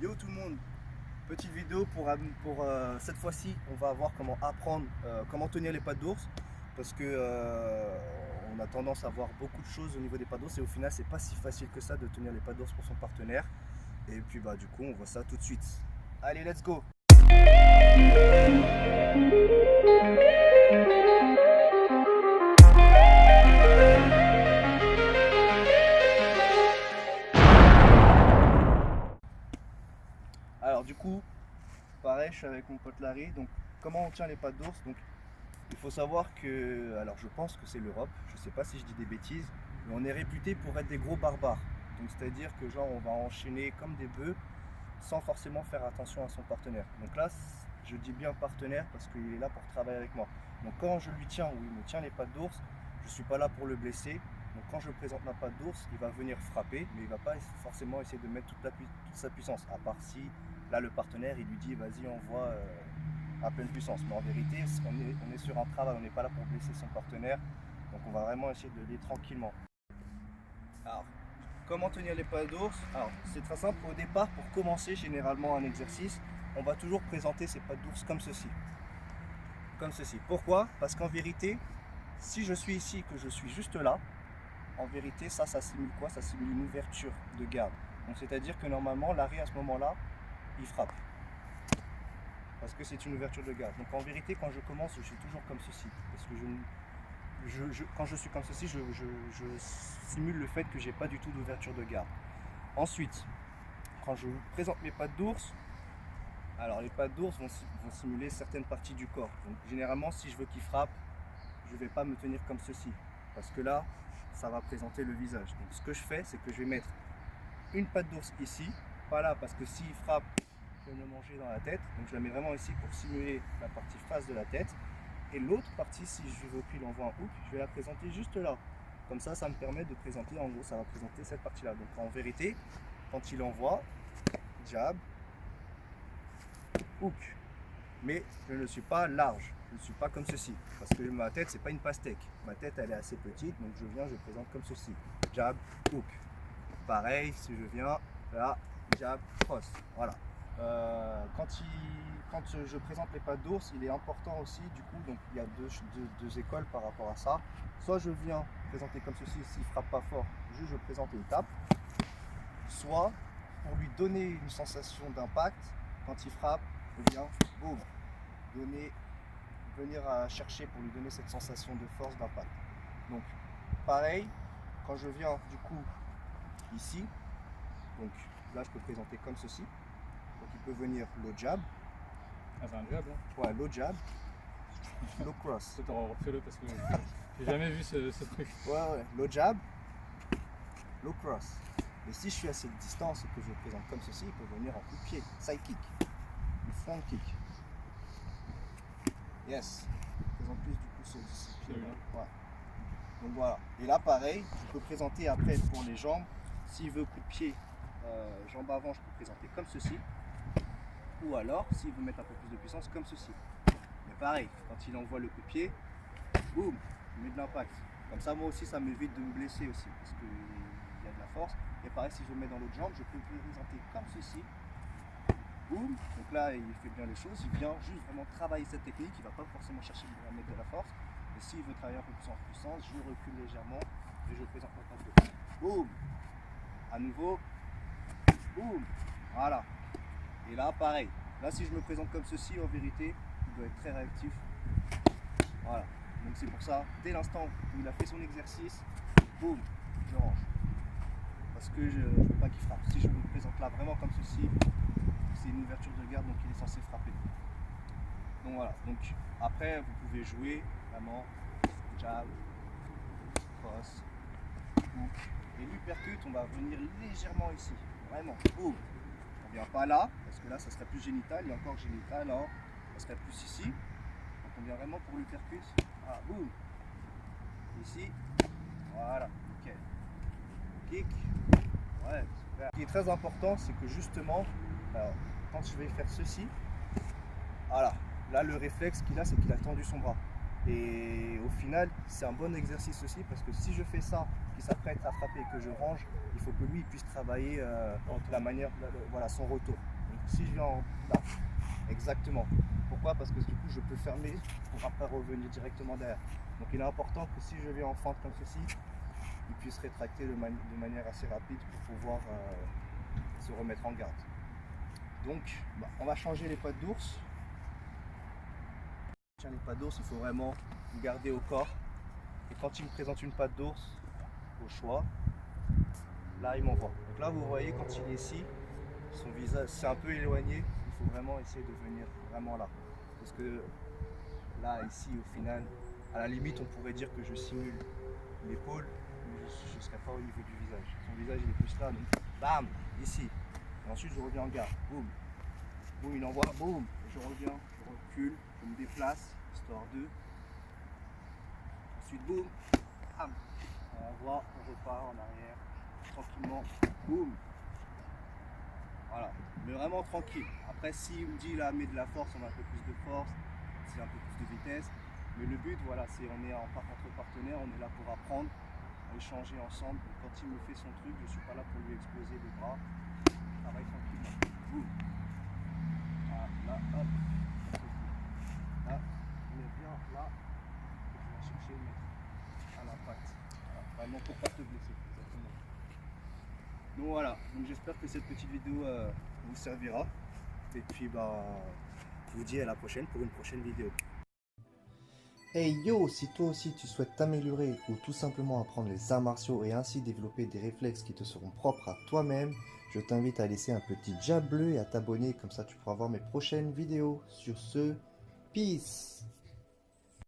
Yo tout le monde, petite vidéo pour cette fois-ci, on va voir comment apprendre, comment tenir les pattes d'ours parce que on a tendance à voir beaucoup de choses au niveau des pattes d'ours et au final c'est pas si facile que ça de tenir les pattes d'ours pour son partenaire. Et puis bah du coup on voit ça tout de suite. Allez, let's go! Alors du coup, pareil, je suis avec mon pote Larry. Donc comment on tient les pattes d'ours? Donc il faut savoir que, alors je pense que c'est l'Europe, je sais pas si je dis des bêtises, mais on est réputé pour être des gros barbares. Donc c'est-à-dire que genre on va enchaîner comme des bœufs sans forcément faire attention à son partenaire. Donc là, je dis bien partenaire parce qu'il est là pour travailler avec moi. Donc quand je lui tiens ou il me tient les pattes d'ours, je ne suis pas là pour le blesser. Donc quand je présente ma patte d'ours, il va venir frapper, mais il ne va pas forcément essayer de mettre toute sa puissance, à part si là le partenaire il lui dit vas-y envoie à pleine puissance. Mais en vérité, on est sur un travail, on n'est pas là pour blesser son partenaire. Donc on va vraiment essayer de l'aider tranquillement. Alors, comment tenir les pattes d'ours? Alors, c'est très simple. Au départ, pour commencer généralement un exercice, on va toujours présenter ses pattes d'ours comme ceci. Comme ceci. Pourquoi? Parce qu'en vérité, si je suis ici, que je suis juste là, en vérité, ça simule quoi? Ça simule une ouverture de garde. Donc, c'est-à-dire que normalement, l'arrêt à ce moment-là, il frappe. Parce que c'est une ouverture de garde. Donc, en vérité, quand je commence, je suis toujours comme ceci. Parce que quand je suis comme ceci, je simule le fait que j'ai pas du tout d'ouverture de garde. Ensuite, quand je vous présente mes pattes d'ours, alors les pattes d'ours vont simuler certaines parties du corps. Donc généralement, si je veux qu'il frappe, je ne vais pas me tenir comme ceci. Parce que là, ça va présenter le visage. Donc ce que je fais, c'est que je vais mettre une patte d'ours ici, pas là, parce que s'il frappe, je vais me manger dans la tête. Donc je la mets vraiment ici pour simuler la partie face de la tête. Et l'autre partie, si je veux qu'il envoie un hook, je vais la présenter juste là. Comme ça, ça me permet de présenter, en gros, ça va présenter cette partie-là. Donc en vérité, quand il envoie, jab, hook. Mais je ne suis pas large, je ne suis pas comme ceci. Parce que ma tête, c'est pas une pastèque. Ma tête, elle est assez petite, donc je viens, je présente comme ceci. Jab, hook. Pareil, si je viens, là, jab, cross. Voilà. Quand je présente les pattes d'ours, il est important aussi, du coup, donc il y a deux écoles par rapport à ça. Soit je viens présenter comme ceci, s'il frappe pas fort, juste je présente et il tape. Soit pour lui donner une sensation d'impact, quand il frappe, je viens, boum, venir à chercher pour lui donner cette sensation de force, d'impact. Donc pareil, quand je viens du coup ici, donc là je peux présenter comme ceci. Donc il peut venir low jab. Ah, c'est un jab là? Ouais, low jab, low cross. Refais-le parce que j'ai jamais vu ce truc. Ouais, low jab, low cross. Mais si je suis à cette distance et que je le présente comme ceci, il peut venir en coup de pied, side kick, ou front kick. Yes. Je présente plus du coup ce pied là. Ouais. Donc voilà. Et là pareil, je peux présenter après pour les jambes. S'il veut coup de pied, jambe avant, je peux présenter comme ceci. Ou alors, s'il veut mettre un peu plus de puissance, comme ceci. Mais pareil, quand il envoie le coup de pied, boum, il met de l'impact. Comme ça, moi aussi, ça m'évite de me blesser aussi, parce qu'il y a de la force. Et pareil, si je veux le mettre dans l'autre jambe, je peux le présenter comme ceci. Boum, donc là, il fait bien les choses. Il vient juste vraiment travailler cette technique. Il ne va pas forcément chercher à mettre de la force. Et s'il veut travailler un peu plus en puissance, je recule légèrement et je présente ma patte de boum. À nouveau, boum, voilà. Et là, pareil. Là, si je me présente comme ceci, en vérité, il doit être très réactif. Voilà. Donc c'est pour ça, dès l'instant où il a fait son exercice, boum, je range. Parce que je ne veux pas qu'il frappe. Si je me présente là vraiment comme ceci, c'est une ouverture de garde, donc il est censé frapper. Donc voilà. Donc après, vous pouvez jouer vraiment jab, cross, hook. Et l'uppercut, on va venir légèrement ici. Vraiment, boum. On vient pas là, parce que là, ça serait plus génital. Et encore génital, alors, ça serait plus ici. Donc on vient vraiment pour l'uppercut. Ah, boum. Ici. Voilà, nickel. Kick. Ouais, super. Ce qui est très important, c'est que justement, alors, quand je vais faire ceci, voilà, là, le réflexe qu'il a, c'est qu'il a tendu son bras. Et au final, c'est un bon exercice aussi parce que si je fais ça, qu'il s'apprête à frapper et que je range, il faut que lui il puisse travailler la manière, voilà, son retour. Donc si je viens là, exactement. Pourquoi? Parce que du coup, je peux fermer pour après revenir directement derrière. Donc il est important que si je viens en feinte comme ceci, il puisse rétracter de manière assez rapide pour pouvoir se remettre en garde. Donc, on va changer les pattes d'ours. Les pattes d'ours, il faut vraiment garder au corps. Et quand il me présente une patte d'ours, au choix, là il m'envoie. Donc là, vous voyez, quand il est ici, son visage c'est un peu éloigné. Il faut vraiment essayer de venir vraiment là. Parce que là, ici, au final, à la limite, on pourrait dire que je simule l'épaule, mais je ne serai pas au niveau du visage. Son visage, il est plus là, donc bam, ici. Et ensuite, je reviens en garde. Boum. Boum, il envoie. Boum. Je reviens, je recule, je me déplace, histoire de. Ensuite, boum. Bam. On envoie, on repart en arrière, tranquillement. Boum. Voilà. Mais vraiment tranquille. Après, s'il me dit là, mets de la force, on a un peu plus de force, c'est un peu plus de vitesse. Mais le but, voilà, c'est on est entre partenaires, on est là pour apprendre, à échanger ensemble. Et quand il me fait son truc, je ne suis pas là pour lui exploser les bras. Je travaille tranquillement. Boum. Ah, là, hop. Là, on est bien là. Et je vais chercher le mettre à la patte. Voilà. Vraiment pour pas te blesser. Exactement. Donc voilà. Donc j'espère que cette petite vidéo vous servira. Et puis je vous dis à la prochaine pour une prochaine vidéo. Hey yo, si toi aussi tu souhaites t'améliorer ou tout simplement apprendre les arts martiaux et ainsi développer des réflexes qui te seront propres à toi-même, je t'invite à laisser un petit j'aime bleu et à t'abonner, comme ça tu pourras voir mes prochaines vidéos. Sur ce, peace!